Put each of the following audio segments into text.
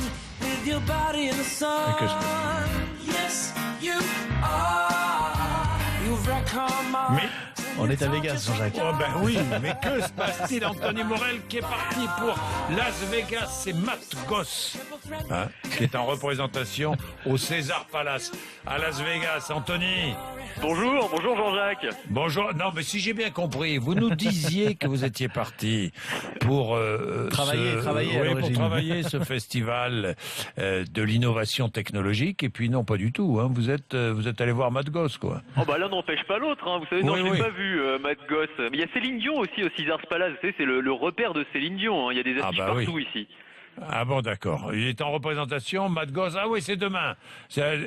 with your body in the sun. Yes, you are. You wreck my Mais On est à Vegas, Jean-Jacques. oh ben oui, mais que se passe-t-il? Anthony Morel qui est parti pour Las Vegas, c'est Matt Goss, hein, qui est en représentation au César Palace à Las Vegas. Anthony. Bonjour Jean-Jacques. Bonjour. Non, mais si j'ai bien compris, vous nous disiez que vous étiez parti pour Travailler à pour l'origine. travailler ce festival de l'innovation technologique. Et puis non, pas du tout. Hein. Vous êtes allé voir Matt Goss, quoi. Oh bah l'un n'empêche pas l'autre, hein. Vous savez, non, Oui, je l'ai oui. pas vu, Matt Goss. Mais il y a Céline Dion aussi au Caesars Palace, vous savez, c'est le repère de Céline Dion, hein. Il y a des affiches bah oui. partout ici. Ah bon, d'accord. Il est en représentation, Matt Goss. Ah oui, c'est demain.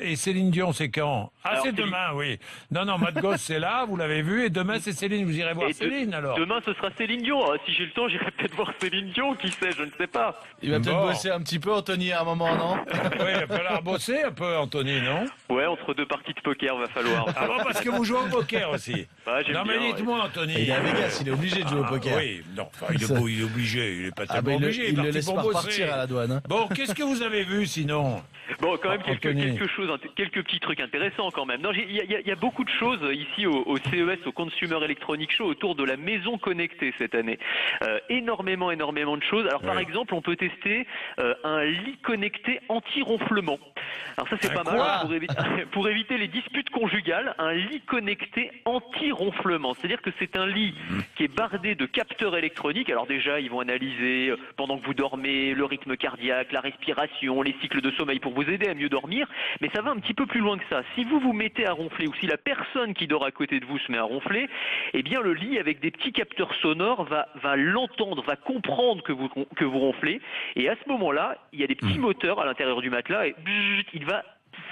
Et Céline Dion, c'est quand? Ah, Alors, c'est demain, oui. Non, Matt Goss, c'est là, vous l'avez vu, et demain, c'est Céline. Vous irez voir Et Céline, alors. Demain ce sera Céline Dion. Ah, si j'ai le temps, j'irai peut-être voir Céline Dion, qui sait, je ne sais pas. Il va peut-être Bon. bosser un petit peu, Anthony, à un moment, non? Oui, il va falloir bosser un peu, Anthony, non? Ouais, entre deux parties de poker, va falloir. Ah bon, parce que vous jouez au poker aussi. Ah, j'aime Non, mais bien, dites-moi, Anthony. Il est à Vegas, il est obligé de jouer au poker. Oui, non, enfin, il est obligé, il est pas Ah tellement bah obligé. il est le parti laisse pour pas bosser. repartir à la douane. Hein. Bon, qu'est-ce que vous avez vu, sinon? Bon, quand même Anthony. quelques petits trucs intéressants quand même. Non, il y a beaucoup de choses ici au CES, au Consumer Electronics Show, autour de la maison connectée cette année. Énormément de choses. Alors par Oui. exemple, on peut tester un lit connecté anti-ronflement. Alors ça c'est Un pas mal quoi hein, pour éviter les disputes conjugales. Un lit connecté anti-ronflement, c'est-à-dire que c'est un lit qui est bardé de capteurs électroniques. Alors déjà, ils vont analyser pendant que vous dormez le rythme cardiaque, la respiration, les cycles de sommeil pour vous aider à mieux dormir. Mais ça va un petit peu plus loin que ça. Si vous vous mettez à ronfler ou si la personne qui dort à côté de vous se met à ronfler, eh bien le lit avec des petits capteurs sonores va l'entendre, va comprendre que vous ronflez. Et à ce moment-là, il y a des petits moteurs à l'intérieur du matelas et il va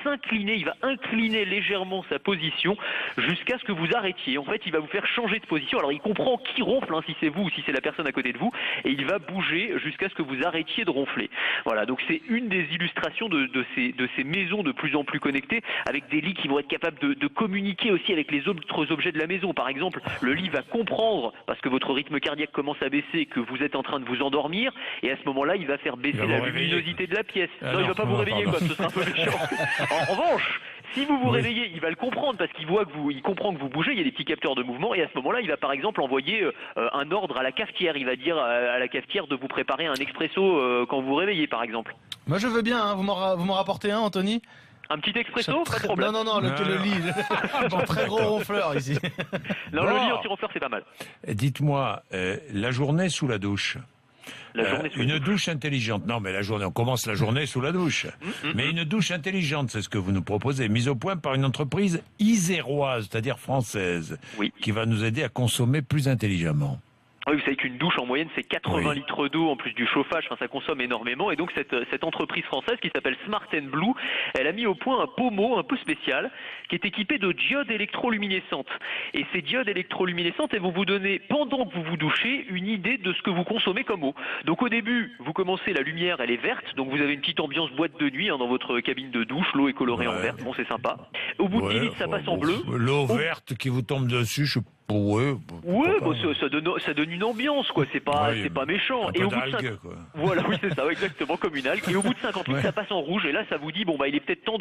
s'incliner, il va incliner légèrement sa position jusqu'à ce que vous arrêtiez. En fait, il va vous faire changer de position. Alors, il comprend qui ronfle, hein, si c'est vous ou si c'est la personne à côté de vous, et il va bouger jusqu'à ce que vous arrêtiez de ronfler. Voilà, donc c'est une des illustrations de ces maisons de plus en plus connectées, avec des lits qui vont être capables de communiquer aussi avec les autres objets de la maison. Par exemple, le lit va comprendre, parce que votre rythme cardiaque commence à baisser, que vous êtes en train de vous endormir, et à ce moment-là, il va faire baisser Il va la vous réveiller. luminosité de la pièce. Ah non, il non, va pas vous réveiller, pardon. quoi, ce sera un peu méchant. En revanche, si vous vous Oui. réveillez, il va le comprendre parce qu'il voit il comprend que vous bougez, il y a des petits capteurs de mouvement et à ce moment-là, il va par exemple envoyer un ordre à la cafetière. Il va dire à la cafetière de vous préparer un expresso quand vous vous réveillez, par exemple. Moi, je veux bien, hein. Vous m'en rapportez un, Anthony? Un petit expresso, pas de problème. Non, le lit. Bon, très gros ronfleur ici. Non, Bon. le lit anti-ronfleur, c'est pas mal. Dites-moi, la journée sous la douche. La journée sous Une douche intelligente. Non, mais la journée, on commence la journée sous la douche. Mais une douche intelligente, c'est ce que vous nous proposez, mise au point par une entreprise iséroise, c'est-à-dire française, Oui. qui va nous aider à consommer plus intelligemment. Oui, vous savez qu'une douche en moyenne c'est 80 Oui. litres d'eau en plus du chauffage, enfin ça consomme énormément et donc cette entreprise française qui s'appelle Smart Blue, elle a mis au point un pommeau un peu spécial qui est équipé de diodes électroluminescentes. Et ces diodes électroluminescentes, elles vont vous donner pendant que vous vous douchez une idée de ce que vous consommez comme eau. Donc au début, vous commencez, la lumière elle est verte, donc vous avez une petite ambiance boîte de nuit hein, dans votre cabine de douche, l'eau est colorée en Ouais. vert, bon c'est sympa. Au bout de 10 minutes ça passe en bleu. L'eau verte qui vous tombe dessus, je ouais, Ouais, pourquoi bah, pas. ça donne une ambiance, quoi. C'est pas, Oui, c'est pas méchant. un Et peu au bout de d'algues, quoi. voilà, oui, c'est ça, exactement, comme une algue. Et au bout de 50 minutes, Ouais. ça passe en rouge. Et là, ça vous dit, bon, bah, il est peut-être temps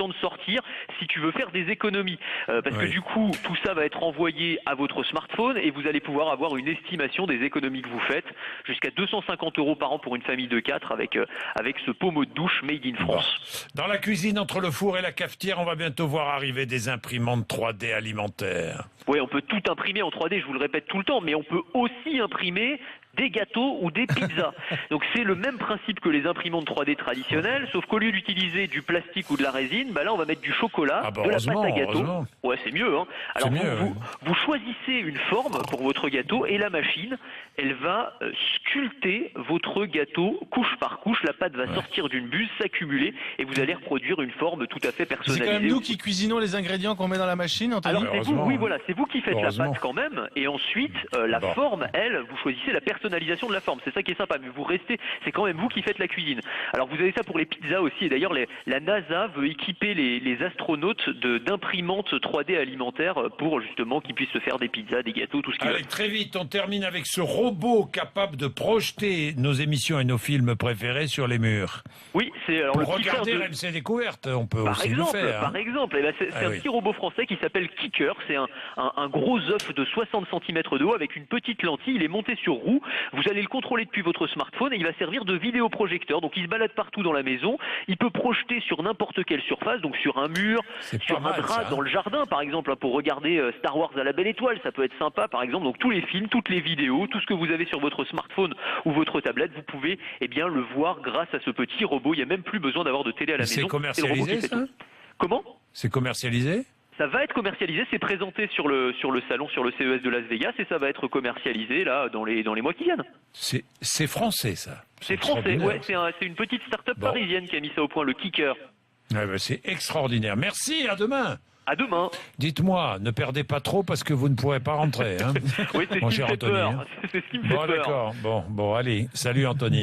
de sortir si tu veux faire des économies. Parce que Oui. du coup, tout ça va être envoyé à votre smartphone et vous allez pouvoir avoir une estimation des économies que vous faites. Jusqu'à 250 € par an pour une famille de 4 avec ce pommeau de douche made in France. Dans la cuisine, entre le four et la cafetière, on va bientôt voir arriver des imprimantes 3D alimentaires. Ouais, on peut tout imprimer en 3D, je vous le répète tout le temps, mais on peut aussi imprimer des gâteaux ou des pizzas. Donc c'est le même principe que les imprimantes 3D traditionnelles, sauf qu'au lieu d'utiliser du plastique ou de la résine, bah là on va mettre du chocolat, Ah bah de la pâte à gâteau. heureusement. Ouais, c'est mieux. Hein. Alors C'est mieux, vous choisissez une forme pour votre gâteau et la machine, elle va sculpter votre gâteau couche par couche. La pâte va sortir d'une buse, s'accumuler et vous allez reproduire une forme tout à fait C'est personnalisée. quand même nous qui cuisinons les ingrédients qu'on met dans la machine, Anthony? Alors c'est vous, Heureusement, oui hein. voilà, c'est vous qui faites la Heureusement. pâte quand même, et ensuite la Bon. forme, elle, vous choisissez la personnalité personnalisation de la forme. C'est ça qui est sympa. Mais vous restez, c'est quand même vous qui faites la cuisine. Alors vous avez ça pour les pizzas aussi. Et d'ailleurs, la NASA veut équiper les astronautes d'imprimantes 3D alimentaires pour justement qu'ils puissent se faire des pizzas, des gâteaux, tout ce qui Allez, très vite, on termine avec ce robot capable de projeter nos émissions et nos films préférés sur les murs. Oui, c'est alors Pour le Kicker regarder de... RMC Découverte, on peut Par aussi exemple, le faire. par exemple, eh ben, c'est un oui. petit robot français qui s'appelle Kicker. C'est un gros œuf de 60 cm de haut avec une petite lentille. Il est monté sur roue. Vous allez le contrôler depuis votre smartphone et il va servir de vidéoprojecteur. Donc il se balade partout dans la maison. Il peut projeter sur n'importe quelle surface, donc sur un mur, C'est sur pas un mal, drap ça. dans le jardin, par exemple, hein, pour regarder Star Wars à la belle étoile. Ça peut être sympa, par exemple. Donc tous les films, toutes les vidéos, tout ce que vous avez sur votre smartphone ou votre tablette, vous pouvez bien le voir grâce à ce petit robot. Il n'y a même plus besoin d'avoir de télé à la C'est maison. C'est le robot qui commercialisé, fait ça tout. Comment? C'est commercialisé? Ça va être commercialisé, c'est présenté sur le salon, sur le CES de Las Vegas, et ça va être commercialisé là dans les mois qui viennent. C'est français, ça. C'est français, extraordinaire. ouais, c'est une petite start-up Bon. parisienne qui a mis ça au point, le Kicker. Ouais, ben, c'est extraordinaire. Merci, à demain. À demain. Dites-moi, ne perdez pas trop parce que vous ne pourrez pas rentrer. Hein Oui, c'est ce Mon qui me cher fait Anthony, peur. hein. C'est ce qui me fait Bon, peur. d'accord. Bon, allez. Salut, Anthony.